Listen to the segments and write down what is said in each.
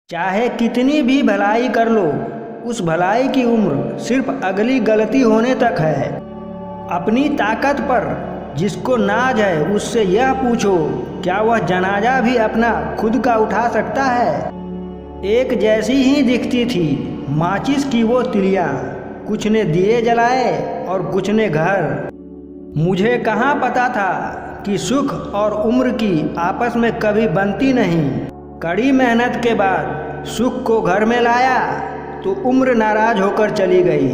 चाहे कितनी भी भलाई कर लो, उस भलाई की उम्र सिर्फ अगली गलती होने तक है। अपनी ताकत पर जिसको नाज है उससे यह पूछो, क्या वह जनाजा भी अपना खुद का उठा सकता है। एक जैसी ही दिखती थी माचिस की वो तिलियां, कुछ ने दिए जलाए और कुछ ने घर। मुझे कहाँ पता था कि सुख और उम्र की आपस में कभी बनती नहीं। कड़ी मेहनत के बाद सुख को घर में लाया तो उम्र नाराज होकर चली गई।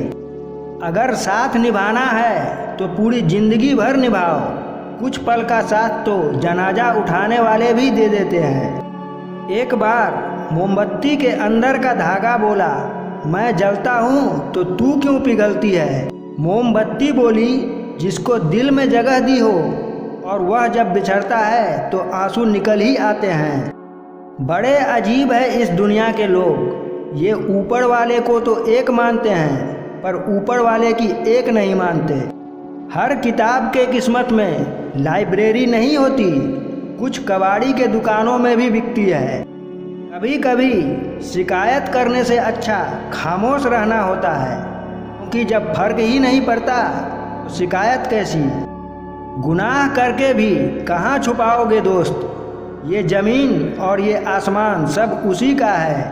अगर साथ निभाना है तो पूरी जिंदगी भर निभाओ, कुछ पल का साथ तो जनाजा उठाने वाले भी दे देते हैं। एक बार मोमबत्ती के अंदर का धागा बोला, मैं जलता हूँ तो तू क्यों पिघलती है। मोमबत्ती बोली, जिसको दिल में जगह दी हो और वह जब बिछड़ता है तो आंसू निकल ही आते हैं। बड़े अजीब है इस दुनिया के लोग, ये ऊपर वाले को तो एक मानते हैं पर ऊपर वाले की एक नहीं मानते। हर किताब के किस्मत में लाइब्रेरी नहीं होती, कुछ कबाड़ी के दुकानों में भी बिकती है। कभी कभी शिकायत करने से अच्छा खामोश रहना होता है, क्योंकि जब फर्क ही नहीं पड़ता तो शिकायत कैसी। गुनाह करके भी कहाँ छुपाओगे दोस्त, ये ज़मीन और ये आसमान सब उसी का है।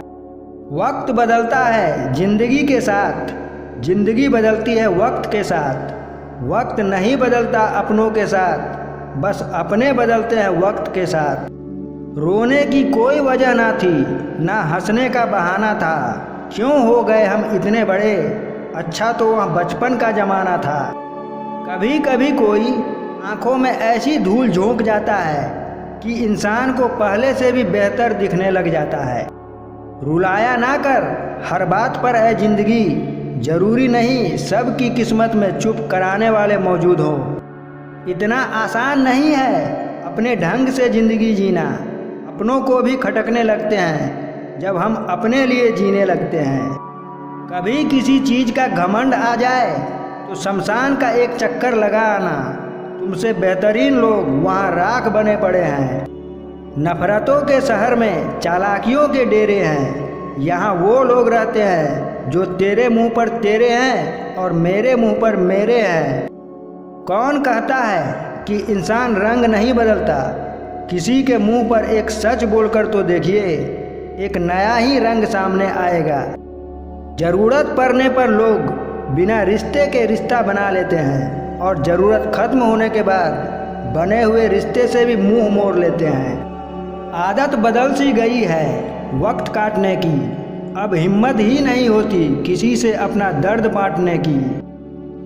वक्त बदलता है जिंदगी के साथ, जिंदगी बदलती है वक्त के साथ। वक्त नहीं बदलता अपनों के साथ, बस अपने बदलते हैं वक्त के साथ। रोने की कोई वजह ना थी, ना हंसने का बहाना था। क्यों हो गए हम इतने बड़े, अच्छा तो वह बचपन का ज़माना था। कभी कभी कोई आंखों में ऐसी धूल झोंक जाता है कि इंसान को पहले से भी बेहतर दिखने लग जाता है। रुलाया ना कर हर बात पर है जिंदगी, जरूरी नहीं सबकी किस्मत में चुप कराने वाले मौजूद हो। इतना आसान नहीं है अपने ढंग से ज़िंदगी जीना, अपनों को भी खटकने लगते हैं जब हम अपने लिए जीने लगते हैं। कभी किसी चीज़ का घमंड आ जाए तो शमशान का एक चक्कर लगा आना, तुमसे बेहतरीन लोग वहाँ राख बने पड़े हैं। नफरतों के शहर में चालाकियों के डेरे हैं, यहाँ वो लोग रहते हैं जो तेरे मुंह पर तेरे हैं और मेरे मुंह पर मेरे हैं। कौन कहता है कि इंसान रंग नहीं बदलता, किसी के मुंह पर एक सच बोलकर तो देखिए, एक नया ही रंग सामने आएगा। ज़रूरत पड़ने पर लोग बिना रिश्ते के रिश्ता बना लेते हैं और ज़रूरत ख़त्म होने के बाद बने हुए रिश्ते से भी मुंह मोड़ लेते हैं। आदत बदल सी गई है वक्त काटने की, अब हिम्मत ही नहीं होती किसी से अपना दर्द बांटने की।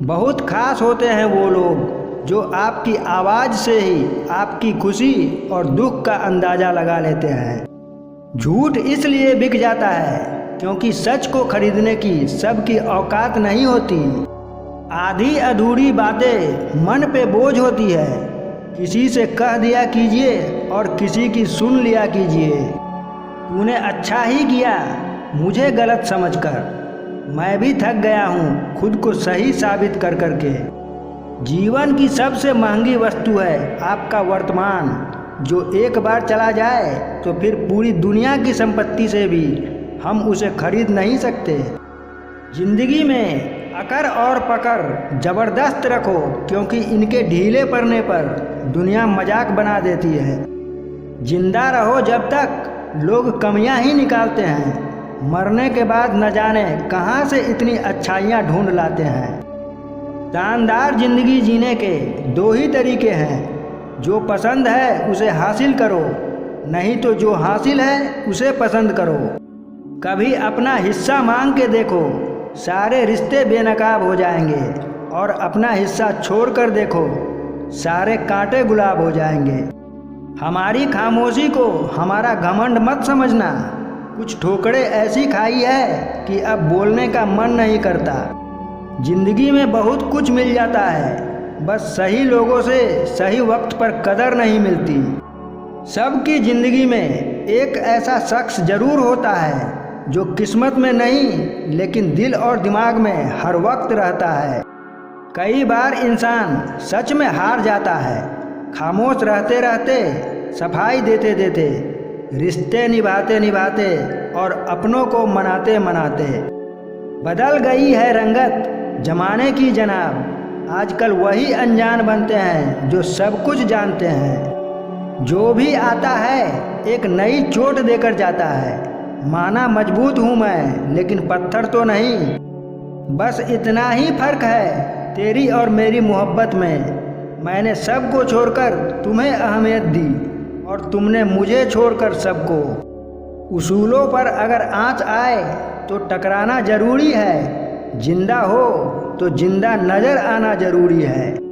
बहुत खास होते हैं वो लोग जो आपकी आवाज़ से ही आपकी खुशी और दुख का अंदाज़ा लगा लेते हैं। झूठ इसलिए बिक जाता है क्योंकि सच को खरीदने की सबकी औकात नहीं होती। आधी अधूरी बातें मन पे बोझ होती है, किसी से कह दिया कीजिए और किसी की सुन लिया कीजिए। तूने अच्छा ही किया मुझे गलत समझकर, मैं भी थक गया हूँ खुद को सही साबित कर करके। जीवन की सबसे महंगी वस्तु है आपका वर्तमान, जो एक बार चला जाए तो फिर पूरी दुनिया की संपत्ति से भी हम उसे खरीद नहीं सकते। जिंदगी में अकर और पकड़ जबरदस्त रखो, क्योंकि इनके ढीले पड़ने पर दुनिया मजाक बना देती है। जिंदा रहो जब तक लोग कमियां ही निकालते हैं, मरने के बाद न जाने कहां से इतनी अच्छाइयां ढूंढ लाते हैं। शानदार जिंदगी जीने के दो ही तरीके हैं, जो पसंद है उसे हासिल करो, नहीं तो जो हासिल है उसे पसंद करो। कभी अपना हिस्सा मांग के देखो, सारे रिश्ते बेनकाब हो जाएंगे, और अपना हिस्सा छोड़ कर देखो, सारे कांटे गुलाब हो जाएंगे। हमारी खामोशी को हमारा घमंड मत समझना, कुछ ठोकरें ऐसी खाई है कि अब बोलने का मन नहीं करता। जिंदगी में बहुत कुछ मिल जाता है, बस सही लोगों से सही वक्त पर कदर नहीं मिलती। सबकी जिंदगी में एक ऐसा शख्स जरूर होता है जो किस्मत में नहीं लेकिन दिल और दिमाग में हर वक्त रहता है। कई बार इंसान सच में हार जाता है, खामोश रहते रहते, सफाई देते देते, रिश्ते निभाते निभाते और अपनों को मनाते मनाते। बदल गई है रंगत जमाने की जनाब, आजकल वही अनजान बनते हैं जो सब कुछ जानते हैं। जो भी आता है एक नई चोट देकर जाता है। माना मजबूत हूँ मैं, लेकिन पत्थर तो नहीं। बस इतना ही फर्क है तेरी और मेरी मोहब्बत में। मैंने सबको छोड़कर तुम्हें अहमियत दी और तुमने मुझे छोड़कर सबको। उसूलों पर अगर आँच आए तो टकराना जरूरी है, जिंदा हो तो जिंदा नजर आना जरूरी है।